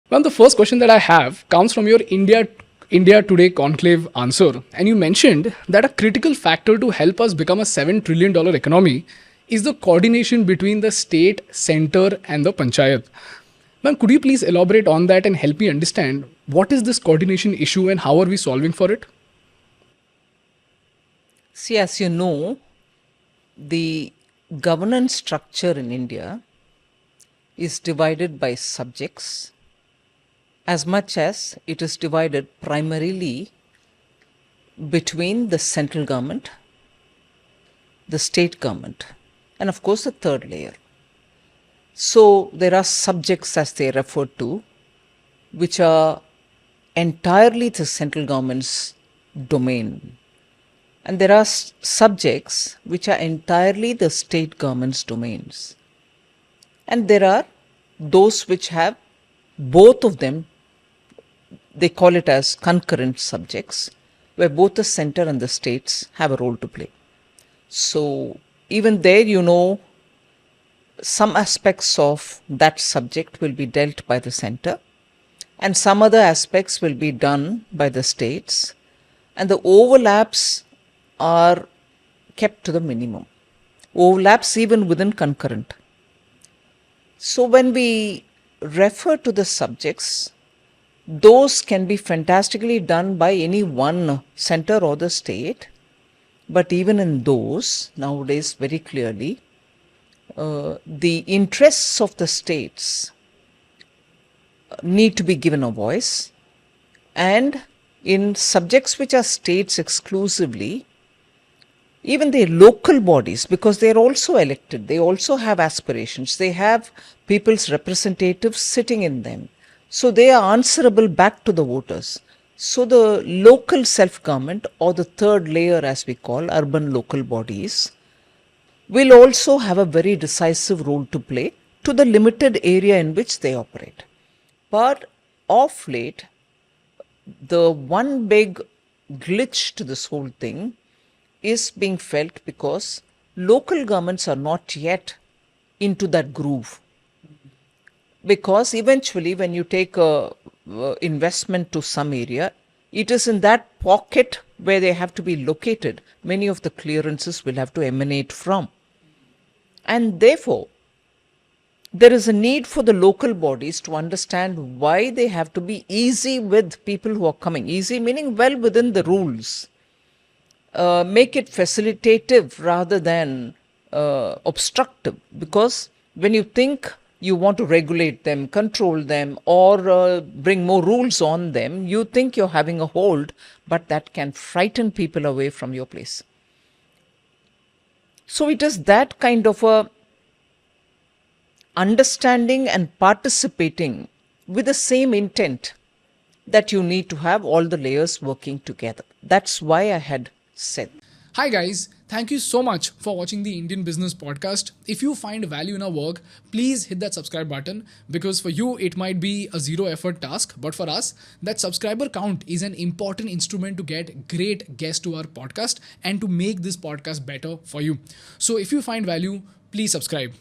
Well, the first question that I have comes from your India Today conclave answer. And you mentioned that a critical factor to help us become a $7 trillion economy is the coordination between the state, center, and the panchayat. Ma'am, could you please elaborate on that and help me understand what is this coordination issue and how are we solving for it? See, as you know, the governance structure in India is divided by subjects as much as it is divided primarily between the central government, the state government, and of course the third layer. So there are subjects, as they refer to, which are entirely the central government's domain. And there are subjects which are entirely the state government's domains. And there are those which have both of them, they call it as concurrent subjects, where both the center and the states have a role to play. So even there, some aspects of that subject will be dealt by the center and some other aspects will be done by the states, and the overlaps are kept to the minimum. Overlaps even within concurrent. So when we refer to the subjects, those can be fantastically done by any one center or the state, but even in those, nowadays very clearly, the interests of the states need to be given a voice, and in subjects which are states exclusively, even the local bodies, because they are also elected, they also have aspirations, they have people's representatives sitting in them, so they are answerable back to the voters. So the local self-government, or the third layer as we call urban local bodies, will also have a very decisive role to play to the limited area in which they operate. But of late, the one big glitch to this whole thing is being felt because local governments are not yet into that groove. Because eventually when you take a investment to some area, it is in that pocket where they have to be located. Many of the clearances will have to emanate from. And therefore, there is a need for the local bodies to understand why they have to be easy with people who are coming. Easy meaning well within the rules. Make it facilitative rather than obstructive. Because when you think you want to regulate them, control them, or bring more rules on them, you think you're having a hold, but that can frighten people away from your place. So it is that kind of a understanding and participating with the same intent that you need to have all the layers working together. That's why I had said. Hi guys, thank you so much for watching the Indian Business Podcast. If you find value in our work, please hit that subscribe button, because for you it might be a zero effort task, but for us that subscriber count is an important instrument to get great guests to our podcast and to make this podcast better for you. So if you find value, please subscribe.